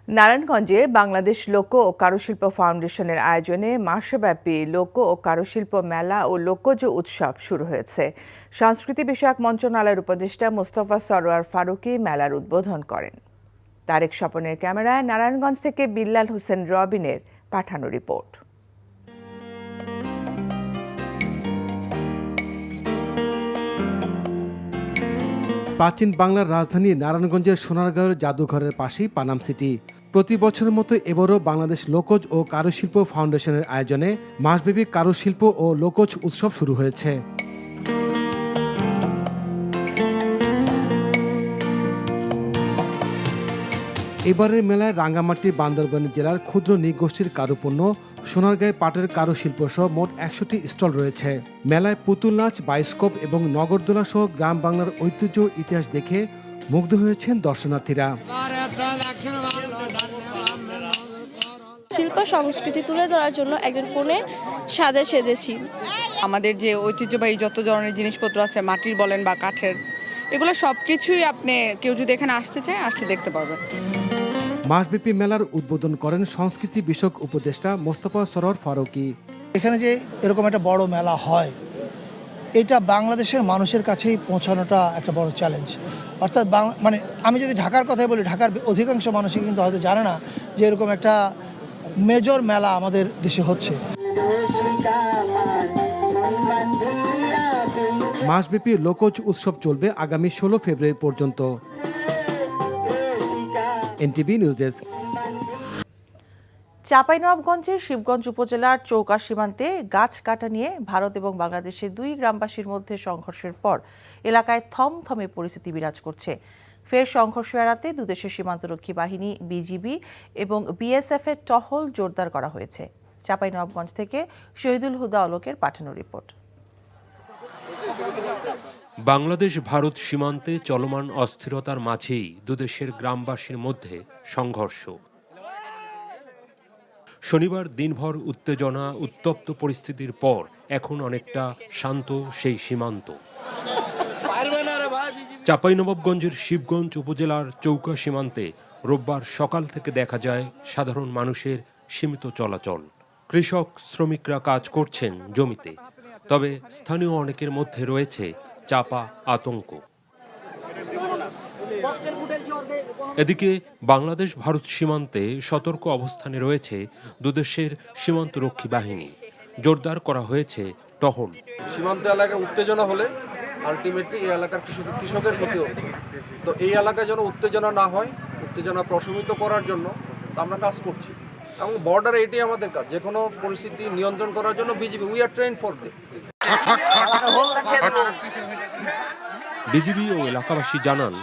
নারায়ণগঞ্জে বাংলাদেশ লোক ও কারুশিল্প ফাউন্ডেশনের আয়োজনে মাসব্যাপী লোক ও কারুশিল্প মেলা ও লোকজ উৎসব শুরু হয়েছে। সংস্কৃতি বিষয়ক মন্ত্রণালয়ের উপদেষ্টা মোস্তফা সরোয়ার ফারুকী মেলার উদ্বোধন করেন। তারেক স্বপনের ক্যামেরায় নারায়ণগঞ্জ থেকে বিল্লাল হোসেন রবিনের পাঠানো রিপোর্ট। প্রাচীন বাংলার রাজধানী নারায়ণগঞ্জের সোনারগাঁওয়ের জাদুঘরের পাশেই পানাম সিটি। প্রতি বছরের মতো এবারও বাংলাদেশ লোকজ ও কারুশিল্প ফাউন্ডেশনের আয়োজনে মাসব্যাপী কারুশিল্প ও লোকজ উৎসব শুরু হয়েছে। এবারের মেলায় রাঙ্গামাটি বান্দরবান জেলার ক্ষুদ্র নৃগোষ্ঠীর কারুপণ্য, সোনারগাঁয়ে পাটের কারুশিল্প সহ মোট ১০০টি স্টল রয়েছে। মেলায় পুতুল নাচ, বায়োস্কোপ এবং নগরদোলা সহ গ্রাম বাংলার ঐতিহ্য ইতিহাস দেখে মুগ্ধ হয়েছেন দর্শনার্থীরা। শিল্প সংস্কৃতি তুলে ধরার জন্য একজন ফোনে সেজেছি। আমাদের যে ঐতিহ্যবাহী যত ধরনের জিনিসপত্র আছে, মাটির বলেন বা কাঠের, এগুলো সব কিছুই আপনি কেউ যদি এখানে আসতে চায় আসলে দেখতে পারবেন। মাসব্যাপী মেলার উদ্বোধন করেন সংস্কৃতি বিষয়ক উপদেষ্টা মোস্তফা সরোয়ার ফারুকী। এখানে যে এরকম একটা বড় মেলা হয়, এটা বাংলাদেশের মানুষের কাছেই পৌঁছানোটা একটা বড় চ্যালেঞ্জ। অর্থাৎ মানে আমি যদি ঢাকার কথাই বলি, ঢাকার অধিকাংশ মানুষই কিন্তু হয়তো জানে না যে এরকম একটা মেজর মেলা আমাদের দেশে হচ্ছে। মাসব্যাপী লোকজ উৎসব চলবে আগামী ১৬ ফেব্রুয়ারি পর্যন্ত। NTV news desk. চাঁপাইনবাবগঞ্জের শিবগঞ্জ উপজেলার চৌকা সীমান্তে গাছ কাটা নিয়ে ভারত এবং বাংলাদেশের দুই গ্রামবাসীর মধ্যে সংঘর্ষের পর এলাকায় থমথমে পরিস্থিতি বিরাজ করছে। ফের সংঘর্ষ এড়াতে দুদেশের সীমান্তরক্ষী বাহিনী, বিজিবি এবং বিএসএফ এর টহল জোরদার করা হয়েছে। চাঁপাইনবাবগঞ্জ থেকে শহীদুল হুদা অলোকের পাঠানো রিপোর্ট। বাংলাদেশ ভারত সীমান্তে চলমান অস্থিরতার মাঝেই দুদেশের গ্রামবাসীর মধ্যে সংঘর্ষ। শনিবার দিনভর উত্তেজনা, উত্তপ্ত পরিস্থিতির পর এখন অনেকটা শান্ত সেই সীমান্ত। চাঁপাইনবাবগঞ্জের শিবগঞ্জ উপজেলার চৌকা সীমান্তে রোববার সকাল থেকে দেখা যায় সাধারণ মানুষের সীমিত চলাচল। কৃষক, শ্রমিকরা কাজ করছেন জমিতে, তবে স্থানীয় অনেকের মধ্যে রয়েছে চাপা আতঙ্ক। এদিকে বাংলাদেশ ভারত সীমান্তে সতর্ক অবস্থানে রয়েছে দুদেশের সীমান্তরক্ষী বাহিনী। জোরদার করা হয়েছে টহল। সীমান্ত এলাকায় উত্তেজনা হলে আলটিমেটলি এই এলাকার কৃষকের ক্ষতি হচ্ছে। তো এই এলাকায় যেন উত্তেজনা না হয়, উত্তেজনা প্রশমিত করার জন্য আমরা কাজ করছি। এবং বর্ডারে এটাই আমাদের কাজ, যে কোনো পরিস্থিতি নিয়ন্ত্রণ করার জন্য BGB, we are train for this. BGB ও এলাকাবাসী জানান,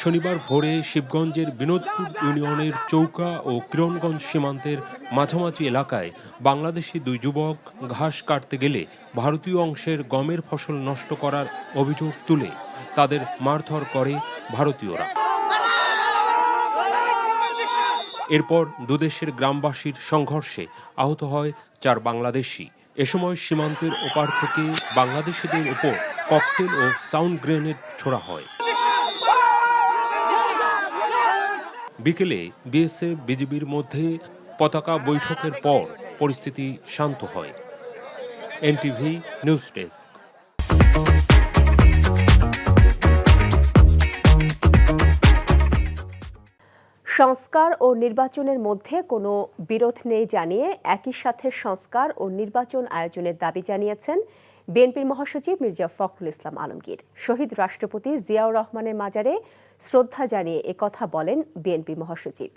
শনিবার ভোরে শিবগঞ্জের বিনোদপুর ইউনিয়নের চৌকা ও কিরণগঞ্জ সীমান্তের মাঝামাঝি এলাকায় বাংলাদেশি দুই যুবক ঘাস কাটতে গেলে ভারতীয় অংশের গমের ফসল নষ্ট করার অভিযোগ তুলে তাদের মারধর করে ভারতীয়রা। এরপর দুদেশের গ্রামবাসীর সংঘর্ষে আহত হয় 4 বাংলাদেশি। এ সময় সীমান্তের ওপার থেকে বাংলাদেশিদের উপর ককটেল ও সাউন্ড গ্রেনেড ছোড়া হয়। বিকেলে বিএসএফ বিজিবির মধ্যে পতাকা বৈঠকের পর পরিস্থিতি শান্ত হয়। NTV news desk. সংস্কার ও নির্বাচনের মধ্যে কোনো বিরোধ নেই জানিয়ে একই সাথে সংস্কার ও নির্বাচন আয়োজনের দাবি জানিয়েছেন বিএনপির মহাসচিব মির্জা ফখরুল ইসলাম আলমগীর। শহীদ রাষ্ট্রপতি জিয়াউর রহমানের মাজারে শ্রদ্ধা জানিয়ে একথা বলেন বিএনপি মহাসচিব।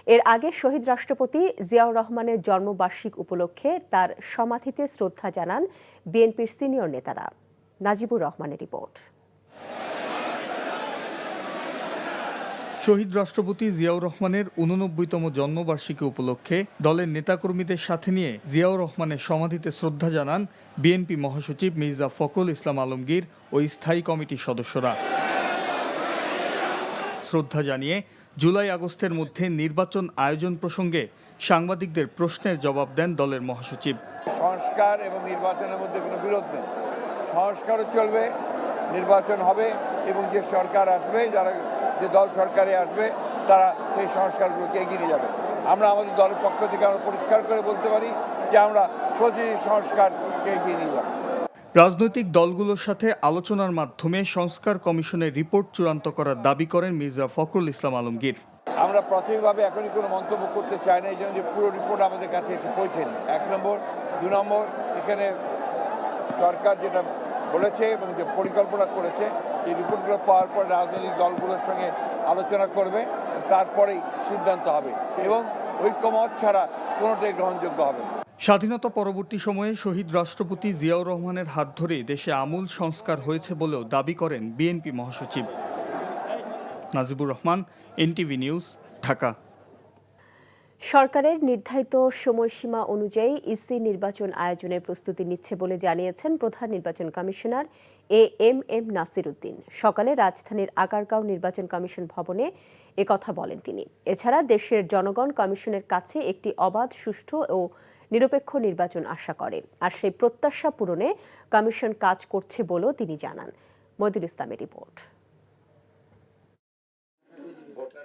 এর আগে শহীদ রাষ্ট্রপতি জিয়াউর রহমানের জন্মবার্ষিকী উপলক্ষে তার সমাধিতে শ্রদ্ধা জানান বিএনপির সিনিয়র নেতারা। নাজিবুর রহমানের রিপোর্ট। শহীদ রাষ্ট্রপতি জিয়াউর রহমানের ৮৯তম জন্মবার্ষিকী উপলক্ষে দলের নেতাকর্মীদের সাথে নিয়ে জিয়াউর রহমানের সমাধিতে শ্রদ্ধা জানান বিএনপি মহাসচিব মির্জা ফখরুল ইসলাম আলমগীর ও স্থায়ী কমিটির সদস্যরা। শ্রদ্ধা জানিয়ে জুলাই আগস্টের মধ্যে নির্বাচন আয়োজন প্রসঙ্গে সাংবাদিকদের প্রশ্নের জবাব দেন দলের মহাসচিব। সংস্কার এবং নির্বাচনের মধ্যে কোনো বিরোধ নেই। সংস্কারও চলবে, নির্বাচন হবে এবং যে সরকার আসবে, যে দল সরকারে আসবে তারা সেই সংস্কারগুলোকে এগিয়ে নিয়ে যাবে। আমরা আমাদের দলের পক্ষ থেকে আমরা পরিষ্কার করে বলতে পারি যে আমরা প্রতিটি সংস্কারকে এগিয়ে নিয়ে যাব। রাজনৈতিক দলগুলোর সাথে আলোচনার মাধ্যমে সংস্কার কমিশনের রিপোর্ট চূড়ান্ত করার দাবি করেন মির্জা ফখরুল ইসলাম আলমগীর। আমরা প্রাথমিকভাবে এখনই কোনো মন্তব্য করতে চাই না, এই জন্য যে পুরো রিপোর্ট আমাদের কাছে এসে পৌঁছেনি। 1 নম্বর। 2 নম্বর, এখানে সরকার যেটা বলেছে এবং যে পরিকল্পনা করেছে, এই রিপোর্টগুলো পাওয়ার পর রাজনৈতিক দলগুলোর সঙ্গে আলোচনা করবে, তারপরেই সিদ্ধান্ত হবে এবং ঐক্যমত ছাড়া কোনোটাই গ্রহণযোগ্য হবে না। স্বাধীনতা পরবর্তী সময়ে শহীদ রাষ্ট্রপতি জিয়াউর রহমানের হাত ধরে দেশে আমূল সংস্কার হয়েছে বলেও দাবি করেন বিএনপি মহাসচিব। Najibur Rahman, NTV news, Dhaka. সরকারের নির্ধারিত সময়সীমা অনুযায়ী ইসি নির্বাচন আয়োজনের প্রস্তুতি নিচ্ছে বলে জানিয়েছেন প্রধান নির্বাচন কমিশনার এএমএম নাসির উদ্দিন। সকালে রাজধানীর আগারগাঁও নির্বাচন কমিশন ভবনে একথা বলেন তিনি। এছাড়া দেশের জনগণ কমিশনের কাছে একটি অবাধ, সুষ্ঠু ও নিরপেক্ষ নির্বাচন আশা করে, আর সেই প্রত্যাশা পূরণে কমিশন কাজ করছে বলেও তিনি জানান। মইদুল ইসলামের রিপোর্ট।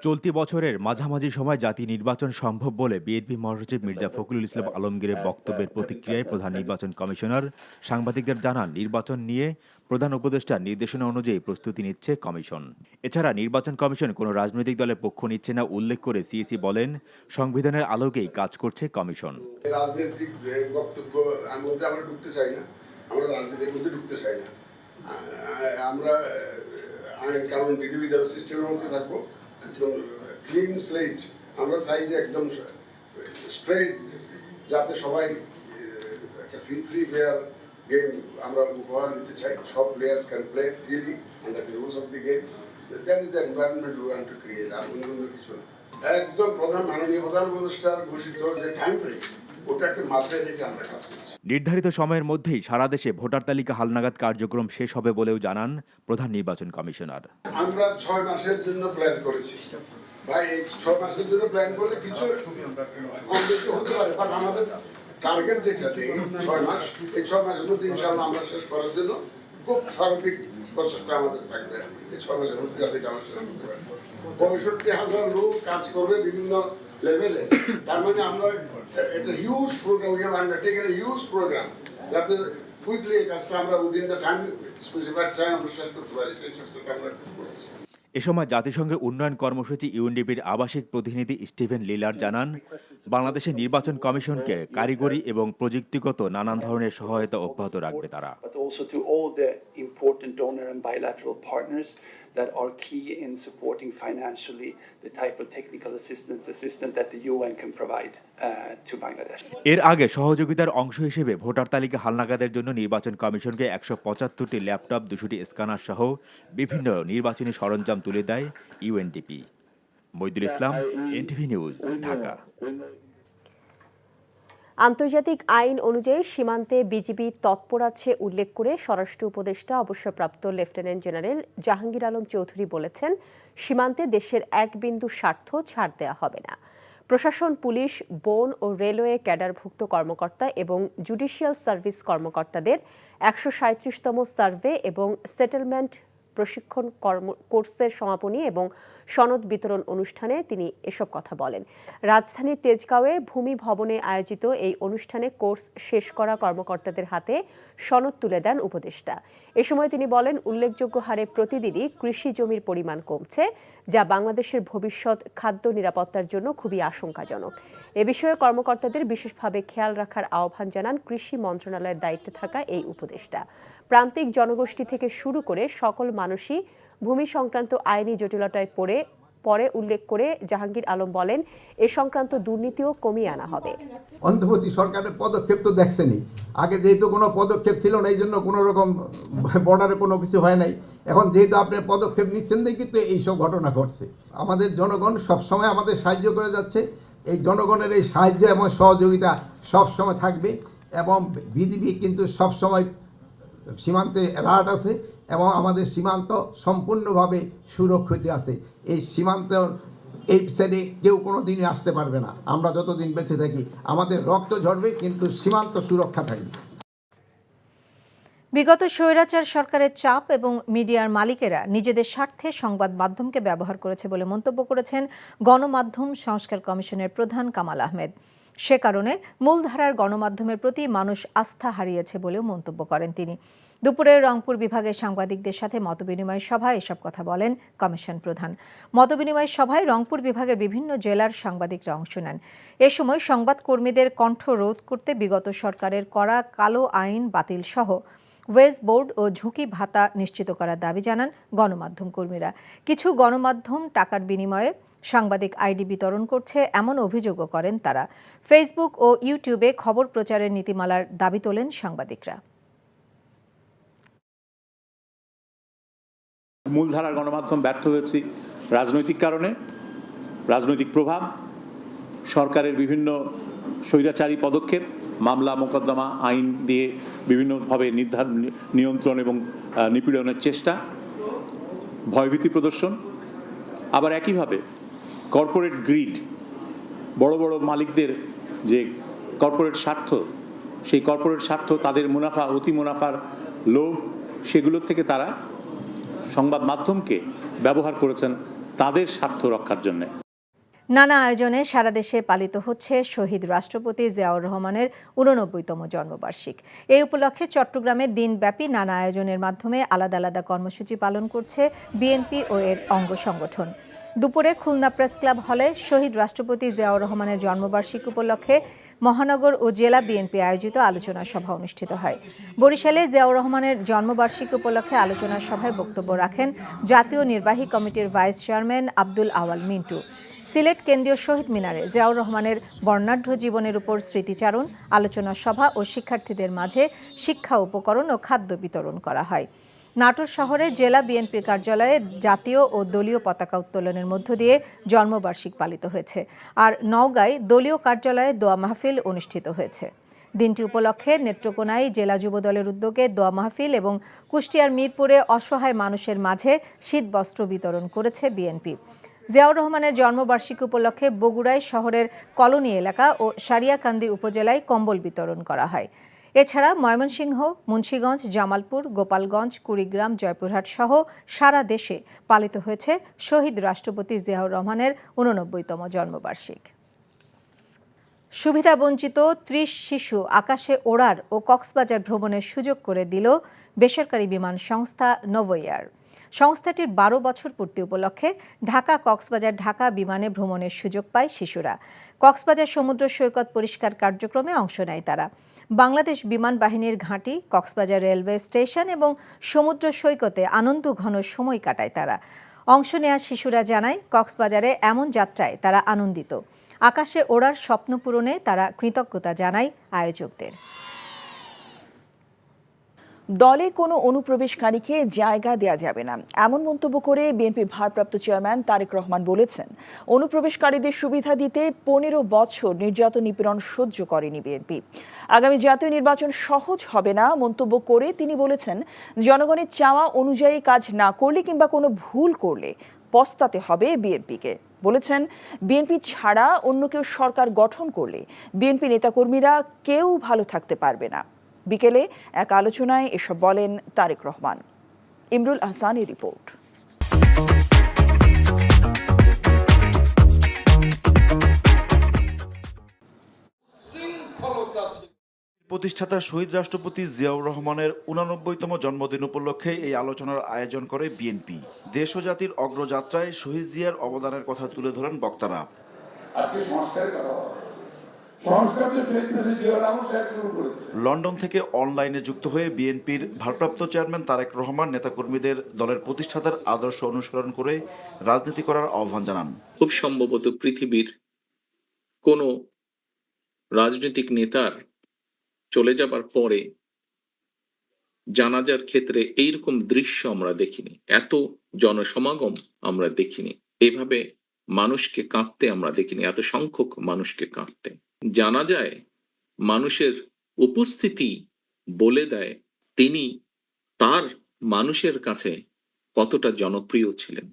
চলতি বছরের মাঝামাঝি সময় জাতীয় নির্বাচন সম্ভব বলে বিএনপি মহাসচিব মির্জা ফখরুল ইসলাম আলমগীরের বক্তব্যের প্রতিক্রিয়ায় প্রধান নির্বাচন কমিশনার সাংবাদিকদের জানান, নির্বাচন নিয়ে প্রধান উপদেষ্টার নির্দেশনা অনুযায়ী প্রস্তুতি নিচ্ছে কমিশন। এছাড়া নির্বাচন কমিশন কোনো রাজনৈতিক দলের পক্ষ নিচ্ছে না উল্লেখ করে সিইসি বলেন, সংবিধানের আলোকেই কাজ করছে কমিশন। রাজনৈতিক বক্তব্য আমরা ঢুকতে চাই না, আমরা রাজনীতির মধ্যে ঢুকতে চাই না। আমরা আইন কানুন বিধিবিধান সিস্টেমের মধ্যে থাকবো, ক্লিন স্লেট। আমরা চাই যে একদম স্ট্রেট, যাতে সবাই একটা ফ্রি ফেয়ার গেম আমরা উপহার দিতে চাই। সব players can play freely under the rules of the game. That is the environment we want to create. আর অন্য কিছু না। একদম মাননীয় প্রধান উপদেষ্টার ঘোষিত যে টাইম ফ্রেম, ওটাকে মাথায় রেখে আমরা কাজ করছি। নির্ধারিত সময়ের মধ্যেই সারা দেশে ভোটার তালিকা হালনাগাদ কার্যক্রম শেষ হবে বলেও জানান প্রধান নির্বাচন কমিশনার। আমরা 6 মাসের জন্য প্ল্যান করেছি ভাই। এই 6 মাসের জন্য প্ল্যান করলে কিছু কম বেশি হতে পারে, বাট আমাদের টার্গেট যেটা 6 মাস, এই 6 মাসের মধ্যে ইনশাআল্লাহ আমরা শেষ করার জন্য খুব সার্বিক প্রচেষ্টা আমাদের থাকবে। এই 6 মাসের মধ্যে যাতে আমরা শেষ করতে পারি। 65,000 লোক কাজ করবে বিভিন্ন লেভেলে। তার মানে আমরা এটা huge programme, we have undertaken a huge programme, যাতে কুইকলি এই কাজটা আমরা within the time, specified time আমরা শেষ করতে পারি। সেই চেষ্টাটা আমরা করছি। এ সময় জাতিসংঘের উন্নয়ন কর্মসূচি ইউএনডিপির আবাসিক প্রতিনিধি স্টিভেন লিলার জানান, বাংলাদেশের নির্বাচন কমিশনকে কারিগরি এবং প্রযুক্তিগত নানান ধরনের সহায়তা অব্যাহত রাখবে তারা। that are key in supporting financially the type of technical assistance that the UN can provide to Bangladesh. এর আগে সহযোগিতার অংশ হিসেবে ভোটার তালিকা হালনাগাদের জন্য নির্বাচন কমিশনকে 175টি ল্যাপটপ, 200টি স্ক্যানার সহ বিভিন্ন নির্বাচনী সরঞ্জাম তুলে দেয় ইউএনডিপি। মইদুল ইসলাম, এনটিভি নিউজ, ঢাকা। আন্তর্জাতিক আইন অনুযায়ী সীমান্তে বিজিবি তৎপর আছে উল্লেখ করে স্বরাষ্ট্র উপদেষ্টা অবসরপ্রাপ্ত লেফটেন্যান্ট জেনারেল জাহাঙ্গীর আলম চৌধুরী বলেছেন, সীমান্তে দেশের এক বিন্দু স্বার্থ ছাড় দেওয়া হবে না। প্রশাসন, পুলিশ, বন ও রেলওয়ে ক্যাডারভুক্ত কর্মকর্তা এবং জুডিশিয়াল সার্ভিস কর্মকর্তাদের 137তম সার্ভে এবং সেটেলমেন্ট প্রশিক্ষণ কোর্সের সমাপনী এবং সনদ বিতরণ অনুষ্ঠানে তিনি এসব কথা বলেন। রাজধানীর তেজগাঁওয়ে ভূমি ভবনে আয়োজিত এই অনুষ্ঠানে কোর্স শেষ করা কর্মকর্তাদের হাতে সনদ তুলে দেন উপদেষ্টা। এ সময় তিনি বলেন, উল্লেখযোগ্য হারে প্রতিদিনই কৃষি জমির পরিমাণ কমছে, যা বাংলাদেশের ভবিষ্যৎ খাদ্য নিরাপত্তার জন্য খুবই আশঙ্কাজনক। এ বিষয়ে কর্মকর্তাদের বিশেষভাবে খেয়াল রাখার আহ্বান জানান কৃষি মন্ত্রণালয়ের দায়িত্বে থাকা এই উপদেষ্টা। প্রান্তিক জনগোষ্ঠী থেকে শুরু করে সকল মানুষই ভূমি সংক্রান্ত আইনি জটিলতায় পরে উল্লেখ করে জাহাঙ্গীর আলম বলেন, এ সংক্রান্ত দুর্নীতিও কমিয়ে আনা হবে। অন্তর্বর্তী সরকারের পদক্ষেপ তো দেখছেনই, আগে যেহেতু কোনো পদক্ষেপ ছিল না, এই জন্য কোনো রকম বর্ডারে কোনো কিছু হয় নাই। এখন যেহেতু আপনি পদক্ষেপ নিচ্ছেন দেখি তো এইসব ঘটনা ঘটছে। আমাদের জনগণ সবসময় আমাদের সাহায্য করে যাচ্ছে, এই জনগণের এই সাহায্য এবং সহযোগিতা সবসময় থাকবে এবং বিজিবি কিন্তু সবসময় সীমান্তে রাট আছে এবং আমাদের সীমান্ত সম্পূর্ণভাবে সুরক্ষিত আছে। এই সীমান্ত এই সাইডে কেউ কোনো দিনই আসতে পারবে না। আমরা যতদিন বেঁচে থাকি আমাদের রক্ত ঝরবে কিন্তু সীমান্ত সুরক্ষা থাকবে। বিগত স্বৈরাচার সরকারের চাপ এবং মিডিয়ার মালিকেরা নিজেদের স্বার্থে সংবাদ মাধ্যমকে ব্যবহার করেছে বলে মন্তব্য করেছেন গণমাধ্যম সংস্কার কমিশনের প্রধান কামাল আহমেদ। সে কারণে মূলধারার গণমাধ্যমের প্রতি মানুষ আস্থা হারিয়েছে বলেও মন্তব্য করেন তিনি। দুপুরে রংপুর বিভাগের সাংবাদিকদের সাথে মতবিনিময় সভায় এসব কথা বলেন কমিশন প্রধান। মতবিনিময় সভায় রংপুর বিভাগের বিভিন্ন জেলার সাংবাদিকরা অংশ নেন। এ সময় সংবাদকর্মীদের কণ্ঠ রোধ করতে বিগত সরকারের করা কালো আইন বাতিল সহ ওয়েজ বোর্ড ও ঝুঁকি ভাতা নিশ্চিত করার দাবি জানান গণমাধ্যম কর্মীরা। কিছু গণমাধ্যম টাকার বিনিময়ে সাংবাদিক আইডি বিতরণ করছে এমন অভিযোগও করেন তারা। ফেসবুক ও ইউটিউবে খবর প্রচারের নীতিমালার দাবি তোলেন সাংবাদিকরা। মূলধারার গণমাধ্যম ব্যর্থ হয়েছে রাজনৈতিক কারণে, রাজনৈতিক প্রভাব, সরকারের বিভিন্ন স্বৈরাচারী পদক্ষেপ, মামলা মোকদ্দমা আইন দিয়ে বিভিন্নভাবে নিয়ন্ত্রণ এবং নিপীড়নের চেষ্টা, ভয়ভীতি প্রদর্শন, আবার একইভাবে কর্পোরেট গ্রিড, বড় বড় মালিকদের যে কর্পোরেট স্বার্থ, সেই কর্পোরেট স্বার্থ, তাদের মুনাফা, অতি মুনাফার লোভ, সেগুলোর থেকে তারা সংবাদ মাধ্যমকে ব্যবহার করেছেন তাদের স্বার্থ রক্ষার জন্য। নানা আয়োজনে সারা দেশে পালিত হচ্ছে শহীদ রাষ্ট্রপতি জিয়াউর রহমানের 89তম জন্মবার্ষিক। এই উপলক্ষে চট্টগ্রামে দিনব্যাপী নানা আয়োজনের মাধ্যমে আলাদা আলাদা কর্মসূচি পালন করছে বিএনপি ও এর অঙ্গ সংগঠন। দুপুরে খুলনা প্রেস ক্লাব হলে শহীদ রাষ্ট্রপতি জিয়াউর রহমানের জন্মবার্ষিকী উপলক্ষে মহানগর ও জেলা বিএনপি আয়োজিত আলোচনা সভা অনুষ্ঠিত হয়। বরিশালে জিয়াউর রহমানের জন্মবার্ষিকী উপলক্ষে আলোচনা সভায় বক্তব্য রাখেন জাতীয় নির্বাহী কমিটির ভাইস চেয়ারম্যান আব্দুল আওয়াল মিন্টু। সিলেট কেন্দ্রীয় শহীদ মিনারে জিয়াউর রহমানের বর্ণাঢ্য জীবনের উপর স্মৃতিচারণ, আলোচনা সভা ও শিক্ষার্থীদের মাঝে শিক্ষা উপকরণ ও খাদ্য বিতরণ করা হয়। নাটোর শহরে জেলা বিএনপির কার্যালয়ে জাতীয় ও দলীয় পতাকা উত্তোলনের মধ্য দিয়ে জন্মবার্ষিক পালিত হয়েছে। আর নওগাঁয় দলীয় কার্যালয়ে দোয়া মাহফিল অনুষ্ঠিত হয়েছে। দিনটি উপলক্ষে নেত্রকোনায় জেলা যুবদলের উদ্যোগে দোয়া মাহফিল এবং কুষ্টিয়ার মিরপুরে অসহায় মানুষের মাঝে শীতবস্ত্র বিতরণ করেছে বিএনপি। জিয়াউর রহমানের জন্মবার্ষিকী উপলক্ষে বগুড়ায় শহরের কলোনি এলাকা ও সারিয়াকান্দি উপজেলায় কম্বল বিতরণ করা হয়। এছাড়া ময়মনসিংহ, মুন্সিগঞ্জ, জামালপুর, গোপালগঞ্জ, কুড়িগ্রাম, জয়পুরহাট সহ সারা দেশে পালিত হয়েছে শহীদ রাষ্ট্রপতি জিয়াউর রহমানের 89তম জন্মবার্ষিক। সুবিধাবঞ্চিত 30 শিশু আকাশে ওড়ার ও কক্সবাজার ভ্রমণের সুযোগ করে দিল বেসরকারি বিমান সংস্থা নভোএয়ার। সংস্থাটির 12 বছর পূর্তি উপলক্ষে ঢাকা বিমানে ভ্রমণের সুযোগ পায় শিশুরা। কক্সবাজার সমুদ্র সৈকত পরিষ্কার কার্যক্রমে অংশ নেয় তারা। বাংলাদেশ বিমান বাহিনীর ঘাঁটি, কক্সবাজার রেলওয়ে স্টেশন এবং সমুদ্র সৈকতে আনন্দঘন সময় কাটায় তারা। অংশ নেওয়া শিশুরা জানায়, কক্সবাজারে এমন যাত্রায় তারা আনন্দিত। আকাশে ওড়ার স্বপ্ন পূরণে তারা কৃতজ্ঞতা জানায় আয়োজকদের। দলে কোনো অনুপ্রবেশকারীকে জায়গা দেয়া যাবে না, এমন মন্তব্য করে বিএনপির ভারপ্রাপ্ত চেয়ারম্যান তারেক রহমান বলেছেন, অনুপ্রবেশকারীদের সুবিধা দিতে 15 বছর নির্যাতন নিপীড়ন সহ্য করেনি বিএনপি। আগামী জাতীয় নির্বাচন সহজ হবে না মন্তব্য করে তিনি বলেছেন, জনগণের চাওয়া অনুযায়ী কাজ না করলে কিংবা কোনো ভুল করলে পস্তাতে হবে বিএনপিকে। বলেছেন, বিএনপি ছাড়া অন্য কেউ সরকার গঠন করলে বিএনপি নেতাকর্মীরা কেউ ভালো থাকতে পারবে না। বিকেলে এক আলোচনায় এসব বলেন তারেক রহমান। ইমরুল আহসানের রিপোর্ট। প্রতিষ্ঠাতা শহীদ রাষ্ট্রপতি জিয়াউর রহমানের 89তম জন্মদিন উপলক্ষে এই আলোচনার আয়োজন করে বিএনপি। দেশ ও জাতির অগ্রযাত্রায় শহীদ জিয়ার অবদানের কথা তুলে ধরেন বক্তারা। লন্ডন থেকে অনলাইনে যুক্ত হয়ে বিএনপির ভারপ্রাপ্ত চেয়ারম্যান তারেক রহমান নেতাকর্মীদের দলের প্রতিষ্ঠাতার আদর্শ অনুসরণ করে রাজনীতি করার আহ্বান জানান। খুব সম্ভবত পৃথিবীর কোনো রাজনৈতিক নেতার চলে যাবার পরে জানাজার ক্ষেত্রে এইরকম দৃশ্য আমরা দেখিনি, এত জনসমাগম আমরা দেখিনি, এভাবে মানুষকে কাঁদতে আমরা দেখিনি, এত সংখ্যক মানুষকে কাঁদতে। জানা যায় মানুষের উপস্থিতি বলে দেয় তিনি তার মানুষের কাছে কতটা জনপ্রিয় ছিলেন।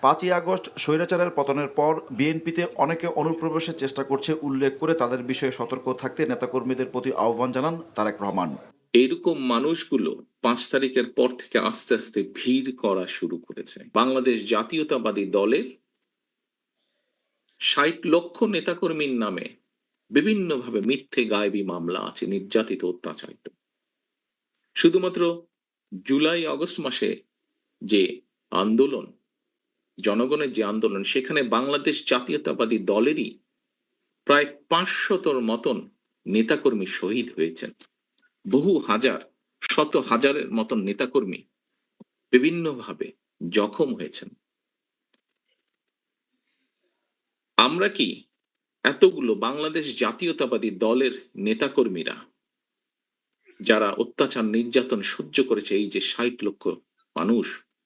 5ই আগস্ট স্বৈরাচারের পতনের পর বিএনপিতে অনেকে অনুপ্রবেশের চেষ্টা করছে উল্লেখ করে তাদের বিষয়ে সতর্ক থাকতে নেতাকর্মীদের প্রতি আহ্বান জানান তারেক রহমান। এইরকম মানুষগুলো 5 তারিখের পর থেকে আস্তে আস্তে ভিড় করা শুরু করেছে। বাংলাদেশ জাতীয়তাবাদী দলের 60 লক্ষ নেতাকর্মীর নামে বিভিন্নভাবে মিথ্যে গায়েবী মামলা আছে, নির্যাতিত, অত্যাচারিত। শুধুমাত্র জুলাই আগস্ট মাসে যে আন্দোলন, জনগণের যে আন্দোলন, সেখানে বাংলাদেশ জাতীয়তাবাদী দলেরই প্রায় 500 মতন নেতাকর্মী শহীদ হয়েছেন। বহু হাজার, শত হাজারের মতন নেতাকর্মী বিভিন্নভাবে জখম হয়েছেন। আমরা কি এতগুলো বাংলাদেশ জাতীয়তাবাদী দলের নেতাকর্মীরা যারা অত্যাচার নির্যাতন সহ্য করেছে, এই যে 60 লক্ষ মানুষ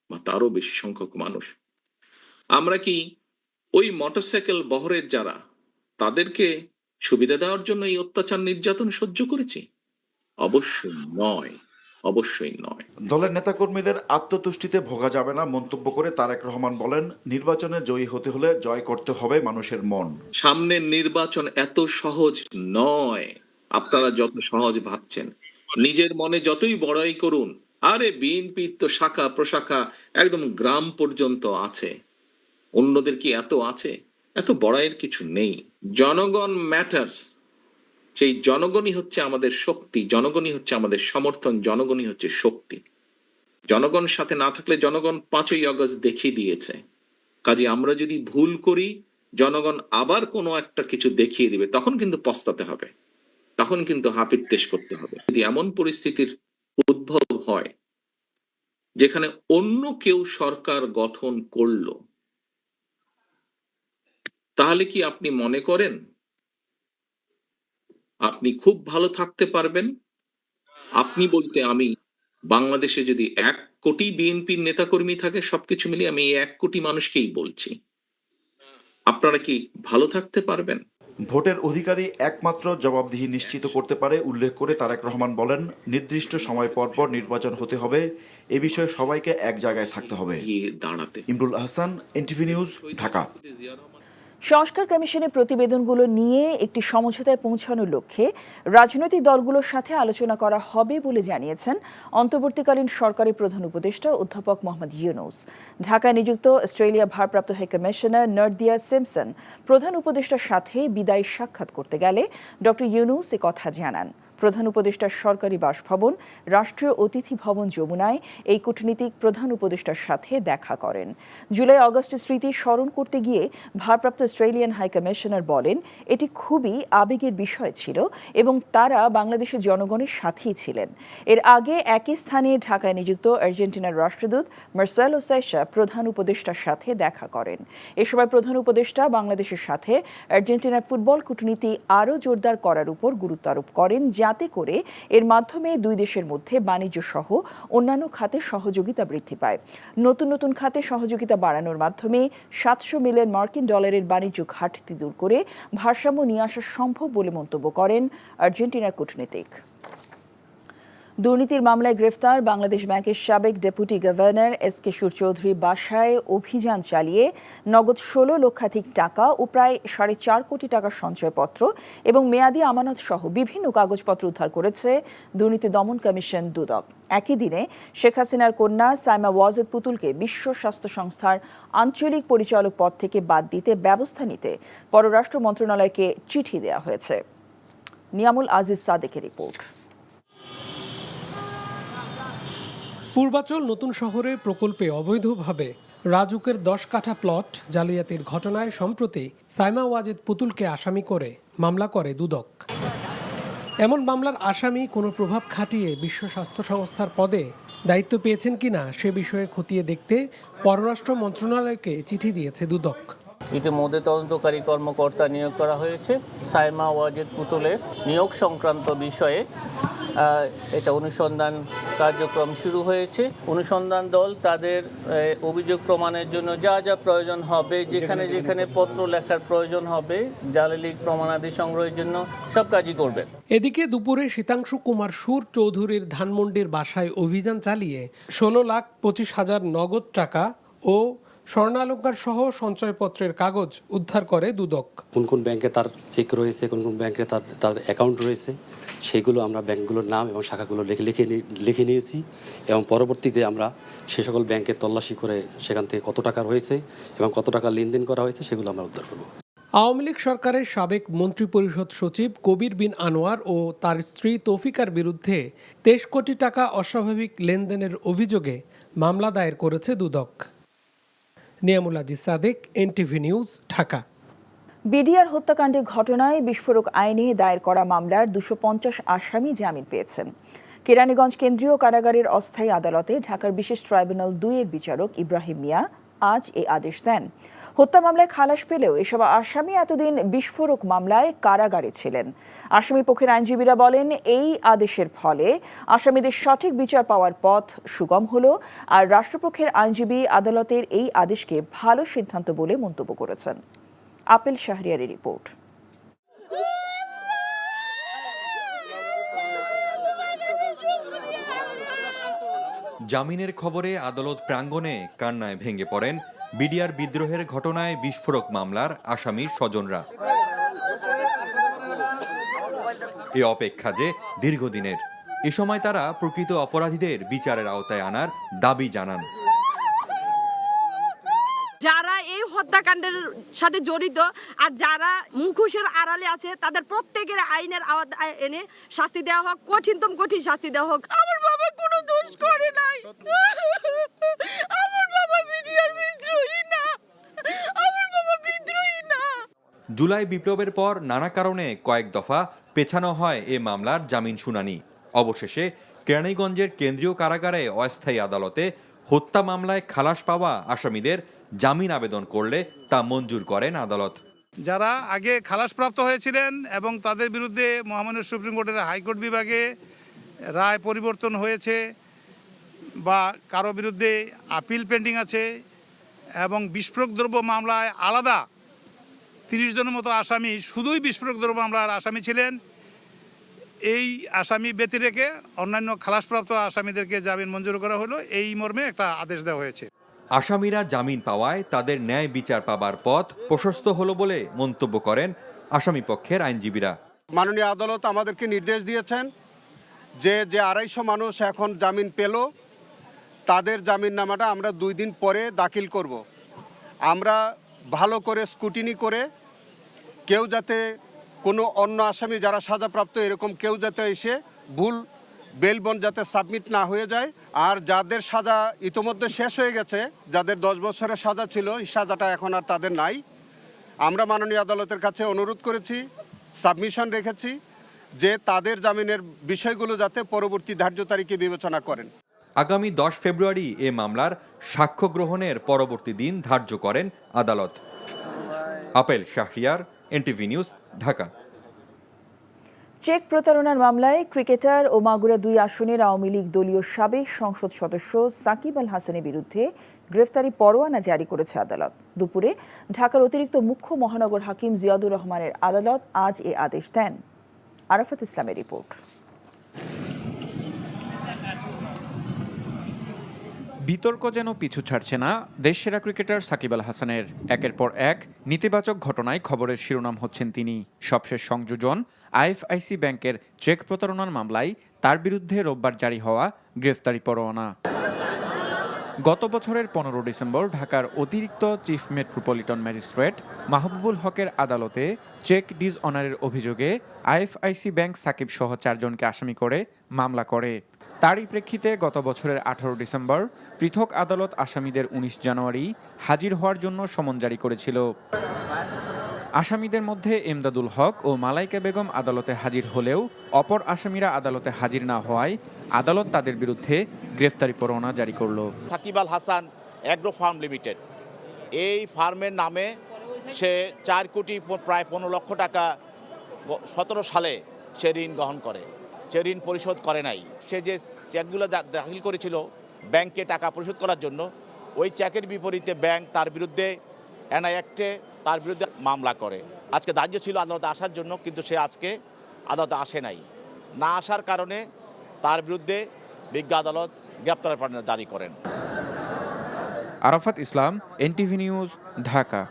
বা তারও বেশি সংখ্যক মানুষ, আমরা কি ওই মোটরসাইকেল বহরের যারা, তাদেরকে সুবিধা দেওয়ার জন্য এই অত্যাচার নির্যাতন সহ্য করেছি? অবশ্যই নয়, অবশ্যই নয়। দলের নেতাকর্মীদের আত্মতুষ্টিতে ভোগা যাবে না মন্তব্য করে তারেক রহমান বলেন, নির্বাচনে জয়ী হতে হলে জয় করতে হবে মানুষের মন। সামনের নির্বাচন এত সহজ নয় আপনারা যত সহজ ভাবছেন। নিজের মনে যতই বড়াই করুন, আরে বিএনপির তো শাখা প্রশাখা একদম গ্রাম পর্যন্ত আছে, অন্যদের কি এত আছে? এত বড়াইয়ের কিছু নেই। জনগণ ম্যাটার্স। সেই জনগণই হচ্ছে আমাদের শক্তি, জনগণই হচ্ছে আমাদের সমর্থন, জনগণই হচ্ছে শক্তি। জনগণ সাথে না থাকলে জনগণ 5ই আগস্ট দেখিয়ে দিয়েছে। কাজে আমরা যদি ভুল করি, জনগণ আবার কোনো একটা কিছু দেখিয়ে দিবে, তখন কিন্তু পস্তাতে হবে, তখন কিন্তু হাপিত্তেশ করতে হবে। যদি এমন পরিস্থিতির উদ্ভব হয় যেখানে অন্য কেউ সরকার গঠন করলো, তাহলে কি আপনি মনে করেন আপনি খুব ভালো থাকতে পারবেন? আপনি বলতে আমি, বাংলাদেশে যদি 1 কোটি বিএনপির নেতাকর্মী থাকে, সবকিছু মিলিয়ে আমি 1 কোটি মানুষকেই বলছি, আপনারা কি ভালো থাকতে পারবেন? ভোটের অধিকারী একমাত্র জবাবদিহি নিশ্চিত করতে পারে উল্লেখ করে তারেক রহমান বলেন, নির্দিষ্ট সময় পর পর নির্বাচন হতে হবে, এ বিষয়ে সবাইকে এক জায়গায় থাকতে হবে। Imrul Ahsan, NTV news, Dhaka. সংস্কার কমিশনের প্রতিবেদনগুলো নিয়ে একটি সমঝোতায় পৌঁছানোর লক্ষ্যে রাজনৈতিক দলগুলোর সাথে আলোচনা করা হবে বলে জানিয়েছেন অন্তর্বর্তীকালীন সরকারি প্রধান উপদেষ্টা অধ্যাপক মোহাম্মদ ইউনূস। ঢাকায় নিযুক্ত অস্ট্রেলিয়া ভারপ্রাপ্ত হাই কমিশনার নার্দিয়া সিমসন প্রধান উপদেষ্টার সাথে বিদায়ী সাক্ষাৎ করতে গেলে ডক্টর ইউনূস এ কথা জানান। প্রধান উপদেষ্টার সরকারি বাসভবন রাষ্ট্রীয় অতিথি ভবন যমুনায় এই কূটনীতিক প্রধান উপদেষ্টার সাথে দেখা করেন। জুলাই আগস্টের স্মৃতি স্মরণ করতে গিয়ে ভারপ্রাপ্ত অস্ট্রেলিয়ান হাই কমিশনার বলেন, এটি খুবই আবেগের বিষয় ছিল এবং তারা বাংলাদেশের জনগণের সাথেই ছিলেন। এর আগে একই স্থানে ঢাকায় নিযুক্ত আর্জেন্টিনার রাষ্ট্রদূত মার্সেলো সাইসা প্রধান উপদেষ্টার সাথে দেখা করেন। এ সময় প্রধান উপদেষ্টা বাংলাদেশের সাথে আর্জেন্টিনার ফুটবল কূটনীতি আরও জোরদার করার উপর গুরুত্ব আরোপ করেন, যাতে করে এর মাধ্যমে দুই দেশের মধ্যে বাণিজ্য সহ অন্যান্য খাতে সহযোগিতা বৃদ্ধি পায়। নতুন নতুন খাতে সহযোগিতা বাড়ানোর মাধ্যমে 700 মিলিয়ন মার্কিন ডলারের বাণিজ্য ঘাটতি দূর করে ভারসাম্য নিয়ে আসা সম্ভব বলে মন্তব্য করেন আর্জেন্টিনার কূটনীতিক। দুর্নীতির মামলায় গ্রেফতার বাংলাদেশ ব্যাংকের সাবেক ডেপুটি গভর্নর এস.কে সুর চৌধুরীর বাসায় অভিযান চালিয়ে নগদ 16 লক্ষাধিক টাকা ও প্রায় 4.5 কোটি টাকার সঞ্চয়পত্র এবং মেয়াদি আমানত সহ বিভিন্ন কাগজপত্র উদ্ধার করেছে দুর্নীতি দমন কমিশন দুদক। একই দিনে শেখ হাসিনার কন্যা সাইমা ওয়াজেদ পুতুলকে বিশ্ব স্বাস্থ্য সংস্থার আঞ্চলিক পরিচালক পদ থেকে বাদ দিতে ব্যবস্থা নিতে পররাষ্ট্র মন্ত্রণালয়কে চিঠি দেওয়া হয়েছে। নিয়ামুল আজিজ সাদেকের রিপোর্ট। পূর্বাচল নতুন শহরে প্রকল্পে অবৈধভাবে রাজুকের 10 কাঠা প্লট জালিয়াতির ঘটনায় সম্প্রতি সাইমা ওয়াজেদ পুতুলকে আসামি করে মামলা করে দুদক। এমন মামলার আসামি কোনো প্রভাব খাটিয়ে বিশ্ব স্বাস্থ্য সংস্থার পদে দায়িত্ব পেয়েছেন কিনা সে বিষয়ে খতিয়ে দেখতে পররাষ্ট্র মন্ত্রণালয়কে চিঠি দিয়েছে দুদক। ইতিমধ্যে তদন্তকারী কর্মকর্তা নিয়োগ করা হয়েছে। সাইমা ওয়াজেদ পুতুলের নিয়োগ সংক্রান্ত বিষয়ে এটা অনুসন্ধান কার্যক্রম শুরু হয়েছে। অনুসন্ধান দল তাদের অভিযোগ প্রমাণের জন্য যা যা প্রয়োজন হবে, যেখানে যেখানে পত্র লেখার প্রয়োজন হবে, জালিয়াতির প্রমাণাদি সংগ্রহের জন্য সব কাজই করবে। এদিকে দুপুরে শীতাংশু কুমার সুর চৌধুরীর ধানমন্ডির বাসায় অভিযান চালিয়ে 16,25,000 নগদ টাকা ও স্বর্ণালংকার সহ সঞ্চয়পত্রের কাগজ উদ্ধার করে দুদক। কোন কোন ব্যাংকে তার চেক রয়েছে, কোন কোন ব্যাংকে তার অ্যাকাউন্ট রয়েছে, সেগুলো আমরা ব্যাংকগুলোর নাম এবং শাখাগুলো লিখে নিয়েছি এবং পরবর্তীতে আমরা সে সকল ব্যাংকে তল্লাশি করে সেখান থেকে কত টাকা রয়েছে এবং কত টাকা লেনদেন করা হয়েছে সেগুলো আমরা উদ্ধার করব। আওয়ামী লীগ সরকারের সাবেক মন্ত্রিপরিষদ সচিব কবির বিন আনোয়ার ও তার স্ত্রী তৌফিকার বিরুদ্ধে 23 কোটি টাকা অস্বাভাবিক লেনদেনের অভিযোগে মামলা দায়ের করেছে Dudok. Niamul Aziz Sadek, NTV news, Dhaka. BDR হত্যাকাণ্ডের ঘটনায় বিস্ফোরক আইনে দায়ের করা মামলার 250 আসামি জামিন পেয়েছেন। কেরানীগঞ্জ কেন্দ্রীয় কারাগারের অস্থায়ী আদালতে ঢাকার বিশেষ ট্রাইব্যুনাল 2-এর বিচারক ইব্রাহিম মিয়া আজ এই আদেশ দেন। হত্যা মামলায় খালাস পেলেও এসব আসামি এতদিন বিস্ফোরক মামলায় কারাগারে ছিলেন। আসামি পক্ষের আইনজীবীরা বলেন, এই আদেশের ফলে আসামিদের সঠিক বিচার পাওয়ার পথ সুগম হলো। আর রাষ্ট্রপক্ষের আইনজীবী আদালতের এই আদেশকে ভালো সিদ্ধান্ত বলে মন্তব্য করেছেন। আপেল শাহরিয়ারের রিপোর্ট। জামিনের খবরে আদালত প্রাঙ্গণে কান্নায় ভেঙে পড়েন বিডিআর বিদ্রোহের ঘটনায় বিস্ফোরক মামলার আসামির স্বজনরা। এ অপেক্ষা যে দীর্ঘদিনের। এ সময় তারা প্রকৃত অপরাধীদের বিচারের আওতায় আনার দাবি জানান। যারা এই হত্যাকাণ্ডের সাথে জড়িত আর যারা মুখোশের আড়ালে আছে তাদের প্রত্যেকের আইনের আওতায় এনে শাস্তি দেওয়া হোক, কঠিনতম কঠিন শাস্তি দেওয়া হোক। আমার বাবা কোনো দোষ করে নাই, আমার বাবা বিডিআর বিদ্রোহী না, আমার বাবা বিদ্রোহী না। জুলাই বিপ্লবের পর নানা কারণে কয়েক দফা পেছানো হয় এ মামলার জামিন শুনানি। অবশেষে কেরানীগঞ্জের কেন্দ্রীয় কারাগারে অস্থায়ী আদালতে হত্যা মামলায় খালাস পাওয়া আসামিদের জামিন আবেদন করলে তা মঞ্জুর করেন আদালত। যারা আগে খালাসপ্রাপ্ত হয়েছিলেন এবং তাদের বিরুদ্ধে মহামান্য সুপ্রিম কোর্টের হাইকোর্ট বিভাগে রায় পরিবর্তন হয়েছে বা কারো বিরুদ্ধে আপিল পেন্ডিং আছে এবং বিস্ফোরক দ্রব্য মামলায় আলাদা 30 জনের মতো আসামি শুধুই বিস্ফোরক দ্রব্য মামলার আসামি ছিলেন, এই আসামি ব্যতি রেখে অন্যান্য খালাসপ্রাপ্ত আসামিদেরকে জামিন মঞ্জুর করা হলো। এই মর্মে একটা আদেশ দেওয়া হয়েছে। আসামিরা জামিন পাওয়ায় তাদের ন্যায় বিচার পাবার পথ প্রশস্ত হলো বলে মন্তব্য করেন আসামি পক্ষের আইনজীবীরা। মাননীয় আদালত আমাদেরকে নির্দেশ দিয়েছেন যে 250 মানুষ এখন জামিন পেল, তাদের জামিন নামাটা আমরা 2 দিন পরে দাখিল করব। আমরা ভালো করে স্ক্রুটিনি করে কেউ যাতে কোনো অন্য আসামি যারা সাজাপ্রাপ্ত এরকম কেউ যাতে এসে ভুল বেল বন্ড যাতে সাবমিট না হয়ে যায়, আর যাদের সাজা ইতোমধ্যে শেষ হয়ে গেছে, যাদের 10 বছরের সাজা ছিল, এই সাজাটা এখন আর তাদের নাই। আমরা মাননীয় আদালতের কাছে অনুরোধ করেছি, সাবমিশন রেখেছি যে তাদের জামিনের বিষয়গুলো যাতে পরবর্তী ধার্য তারিখে বিবেচনা করেন। আগামী 10 ফেব্রুয়ারি এ মামলার সাক্ষ্য গ্রহণের পরবর্তী দিন ধার্য করেন আদালত। Apel Shahriar, NTV news, Dhaka. Cheque প্রতারণার মামলায় ক্রিকেটার ও মাগুরা 2 আসনের আওয়ামী লীগ দলীয় সাবেক সংসদ সদস্য সাকিব আল হাসানের বিরুদ্ধে গ্রেফতারি পরোয়ানা জারি করেছে আদালত। দুপুরে ঢাকার অতিরিক্ত মুখ্য মহানগর হাকিম জিয়াদুর রহমানের আদালত আজ এ আদেশ দেন। আরাফাত ইসলামের রিপোর্ট। বিতর্ক যেন পিছু ছাড়ছে না দেশসেরা ক্রিকেটার সাকিব আল হাসানের। একের পর এক নেতিবাচক ঘটনায় খবরের শিরোনাম হচ্ছেন তিনি। সবশেষ সংযোজন আইএফআইসি ব্যাংকের চেক প্রতারণার মামলায় তার বিরুদ্ধে রোববার জারি হওয়া গ্রেফতারি পরোয়ানা। গত বছরের 15 ডিসেম্বর ঢাকার অতিরিক্ত চিফ মেট্রোপলিটন ম্যাজিস্ট্রেট মাহবুবুল হকের আদালতে চেক ডিসঅনারের অভিযোগে আইএফআইসি ব্যাংক সাকিব সহ 4 জনকে আসামি করে মামলা করে। তারই প্রেক্ষিতে গত বছরের 18 ডিসেম্বর পৃথক আদালত আসামিদের 19 জানুয়ারি হাজির হওয়ার জন্য সমন জারি করেছিল। আসামিদের মধ্যে এমদাদুল হক ও মালাইকা বেগম আদালতে হাজির হলেও অপর আসামিরা আদালতে হাজির না হওয়ায় আদালত তাদের বিরুদ্ধে গ্রেফতারি পরোয়ানা জারি করল। Shakib Al Hasan agro farm limited, এই ফার্মের নামে সে 4 কোটি প্রায় 15 লক্ষ টাকা 17 সালে সে ঋণ গ্রহণ করে। সে ঋণ পরিশোধ করে নাই। সে যে চেকগুলো দাখিল করেছিল ব্যাংকে টাকা পরিশোধ করার জন্য, ওই চেকের বিপরীতে ব্যাংক তার বিরুদ্ধে এনআই অ্যাক্টে তার বিরুদ্ধে মামলা করে। আজকে ধার্য ছিল আদালতে আসার জন্য, কিন্তু সে আজকে আদালতে আসে নাই। না আসার কারণে তার বিরুদ্ধে বিজ্ঞ আদালত গ্রেপ্তার পরোয়ানা জারি করেন। আরাফাত ইসলাম, এনটিভি নিউজ, ঢাকা।